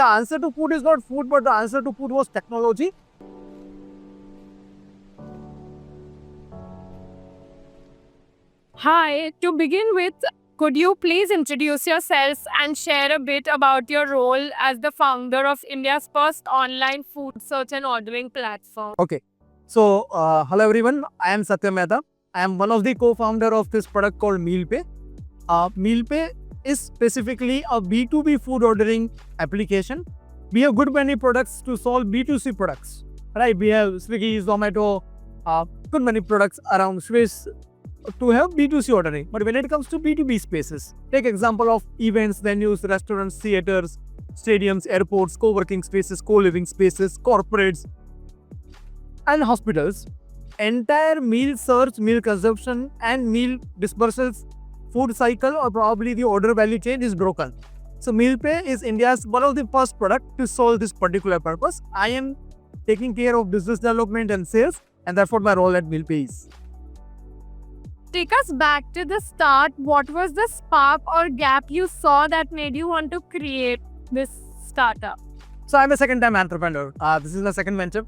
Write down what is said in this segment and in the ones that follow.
the answer to food is not food, but the answer to food was technology. Hi, to begin with, could you please introduce yourselves and share a bit about your role as the founder of India's first online food search and ordering platform? Okay. So, hello everyone. I am Satya Mehta. I am one of the co-founder of this product called MealPay. MealPay is specifically a B2B food ordering application. We have good many products to solve B2C products. Right? We have Swiggy, Zomato, good many products around Swiss to have B2C ordering. But when it comes to B2B spaces, take example of events, venues, restaurants, theaters, stadiums, airports, co-working spaces, co-living spaces, corporates, and hospitals. Entire meal search, meal consumption, and meal dispersals food cycle or probably the order value chain is broken. So MealPay is India's one of the first product to solve this particular purpose. I am taking care of business development and sales, and that's what my role at MealPay is. Take us back to the start. What was the spark or gap you saw that made you want to create this startup? So I'm a second-time entrepreneur. This is my second venture.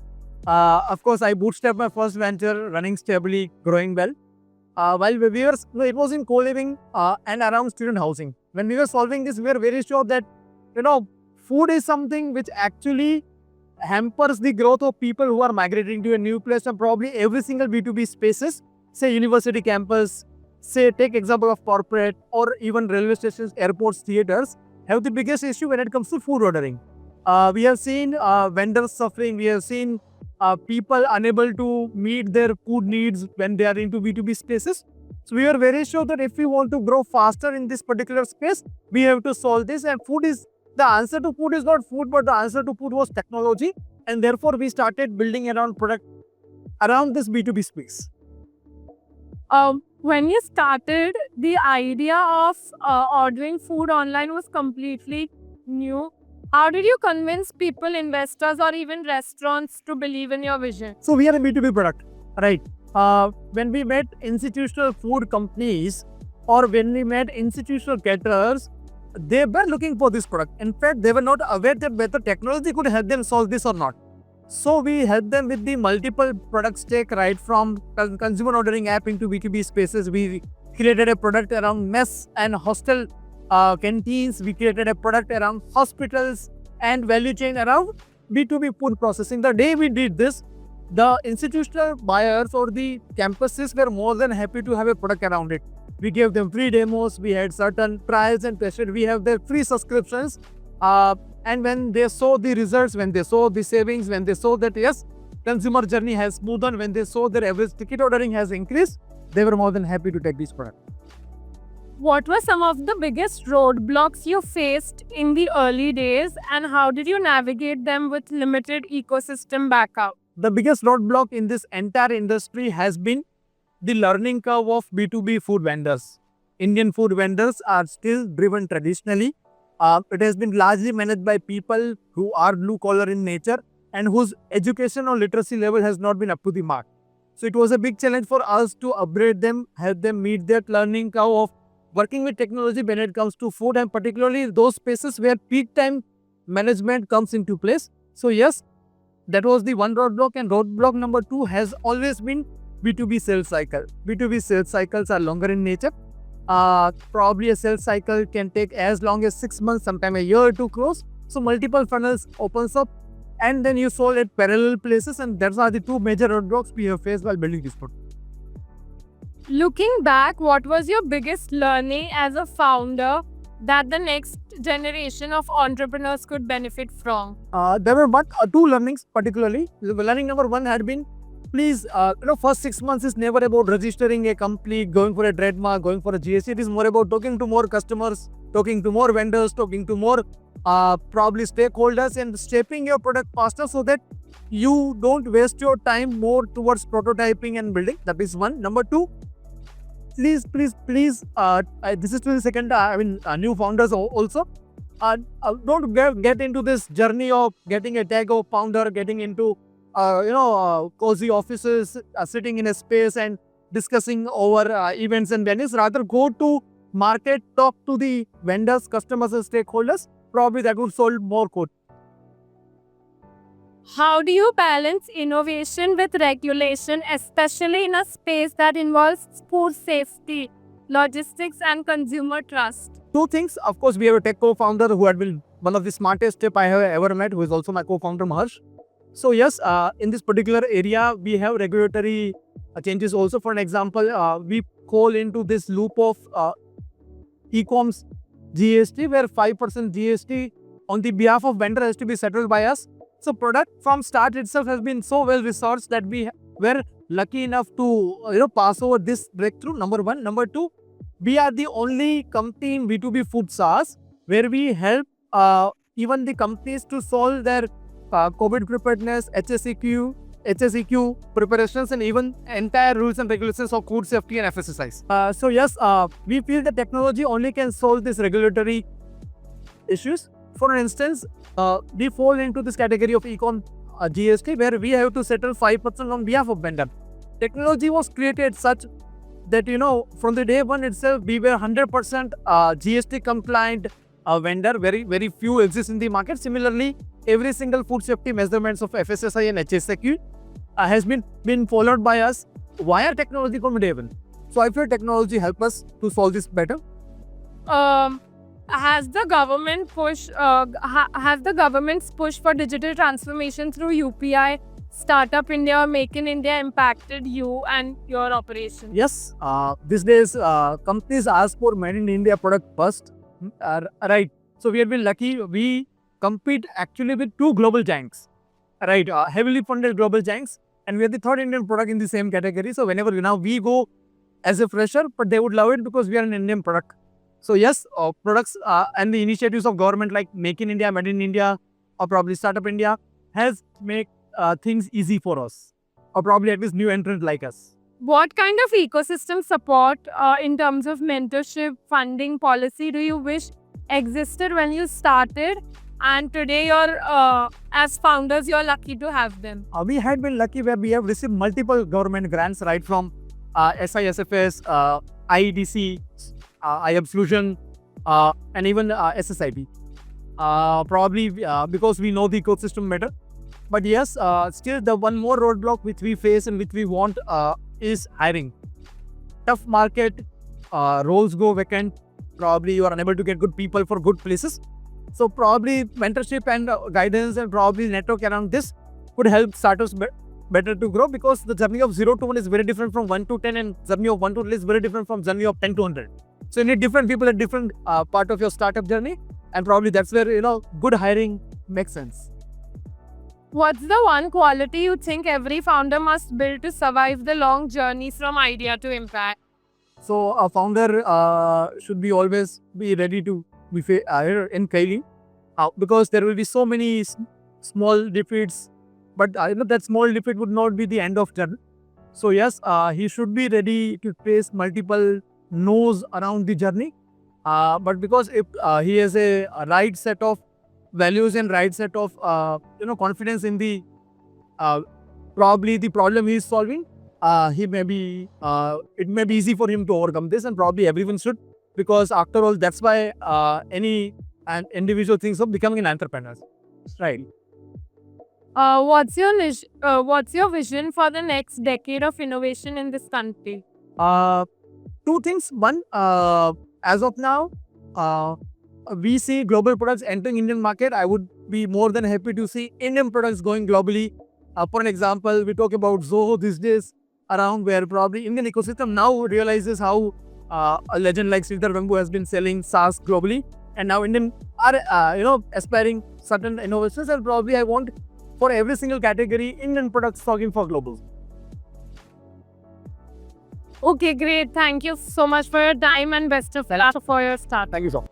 Of course, I bootstrapped my first venture, running stably, growing well. While we were, it was in co-living and around student housing. When we were solving this, we were very sure that, food is something which actually hampers the growth of people who are migrating to a new place, and probably every single B2B spaces, say university campus, say take example of corporate or even railway stations, airports, theaters, have the biggest issue when it comes to food ordering. We have seen vendors suffering, we have seen people unable to meet their food needs when they are into B2B spaces. So we are very sure that if we want to grow faster in this particular space, we have to solve this, and the answer to food is not food, but the answer to food was technology, and therefore we started building around product around this B2B space. When you started, the idea of ordering food online was completely new. How did you convince people, investors, or even restaurants to believe in your vision? So we are a B2B product, right? When we met institutional food companies or when we met institutional caterers, they were looking for this product. In fact, they were not aware that whether technology could help them solve this or not. So we helped them with the multiple product stack, right from consumer ordering app into B2B spaces. We created a product around mess and hostel canteens. We created a product around hospitals and value chain around B2B food processing. The day we did this, the institutional buyers or the campuses were more than happy to have a product around it. We gave them free demos, we had certain trials and tested, we have their free subscriptions. And when they saw the results, when they saw the savings, when they saw that yes, consumer journey has smoothened, when they saw their average ticket ordering has increased, they were more than happy to take this product. What were some of the biggest roadblocks you faced in the early days, and how did you navigate them with limited ecosystem backup? The biggest roadblock in this entire industry has been the learning curve of B2B food vendors. Indian food vendors are still driven traditionally. It has been largely managed by people who are blue collar in nature and whose education or literacy level has not been up to the mark. So it was a big challenge for us to upgrade them, help them meet that learning curve of working with technology when it comes to food, and particularly those spaces where peak time management comes into place. So yes, that was the one roadblock, and roadblock number two has always been B2B sales cycle. B2B sales cycles are longer in nature. Probably a sales cycle can take as long as 6 months, sometime a year to close. So multiple funnels opens up, and then you sold at parallel places, and those are the two major roadblocks we have faced while building this product. Looking back, what was your biggest learning as a founder that the next generation of entrepreneurs could benefit from? There were two learnings particularly. The learning number one had been, please, first 6 months is never about registering a company, going for a trademark, going for a GST. It is more about talking to more customers, talking to more vendors, talking to more probably stakeholders, and shaping your product faster so that you don't waste your time more towards prototyping and building. That is one. Number two, please, this is to the second, new founders also. Don't get into this journey of getting a tag of founder, getting into cozy offices, sitting in a space and discussing over events and venues. Rather, go to market, talk to the vendors, customers and stakeholders. Probably that would solve more code. How do you balance innovation with regulation, especially in a space that involves food safety, logistics, and consumer trust? Two things. Of course, we have a tech co-founder who had been one of the smartest tip I have ever met, who is also my co-founder, Maharsh. So yes, in this particular area, we have regulatory changes also. For an example, we call into this loop of e-coms GST, where 5% GST on the behalf of vendor has to be settled by us. So product from start itself has been so well researched that we were lucky enough to pass over this breakthrough. Number one. Number two, we are the only company in B2B food SaaS where we help even the companies to solve their COVID preparedness, HSEQ preparations, and even entire rules and regulations of food safety and FSSAIs. So yes, we feel that technology only can solve these regulatory issues. For instance, we fall into this category of ecom GST, where we have to settle 5% on behalf of vendor. Technology was created such that from the day one itself we were 100% GST compliant vendor. Very few exist in the market. Similarly, every single food safety measurements of FSSAI and HSEQ has been followed by us via technology from day one. So I feel technology help us to solve this better. Has the government's push for digital transformation through UPI, Startup India, or Make in India impacted you and your operation? Yes, these days companies ask for made in India product first. Right. So we have been lucky. We compete actually with two global giants, right? Heavily funded global giants, and we are the third Indian product in the same category. So whenever now we go as a fresher, but they would love it because we are an Indian product. So yes, products and the initiatives of government like Make in India, Made in India, or probably Startup India has make things easy for us, or probably at least new entrant like us. What kind of ecosystem support in terms of mentorship, funding, policy do you wish existed when you started? And today, as founders, you're lucky to have them. We had been lucky where we have received multiple government grants, right from SISFS, IEDC, IAB Fusion, and even SSIP. Probably because we know the ecosystem better. But yes, still the one more roadblock which we face and which we want is hiring. Tough market, roles go vacant. Probably you are unable to get good people for good places. So probably mentorship and guidance and probably network around this could help startups better to grow, because the journey of 0 to 1 is very different from 1 to 10, and journey of 1 to 10 is very different from journey of 10 to 100. So you need different people at different part of your startup journey, and probably that's where good hiring makes sense. What's the one quality you think every founder must build to survive the long journey from idea to impact? So a founder should be always be ready to be in failing, because there will be so many small defeats, but that small defeat would not be the end of journey. So yes, he should be ready to face multiple no's around the journey, but because if he has a right set of values and right set of confidence in the probably the problem he is solving, he may be it may be easy for him to overcome this, and probably everyone should, because after all that's why an individual thinks of becoming an entrepreneur, right? What's your vision for the next decade of innovation in this country? Two things. One, as of now, we see global products entering Indian market. I would be more than happy to see Indian products going globally. For an example, we talk about Zoho these days around, where probably Indian ecosystem now realizes how a legend like Sridhar Bamboo has been selling SaaS globally, and now Indian are aspiring certain innovations, and probably I want for every single category Indian products talking for global. Okay, great. Thank you so much for your time and best of luck for your start. Thank you so much.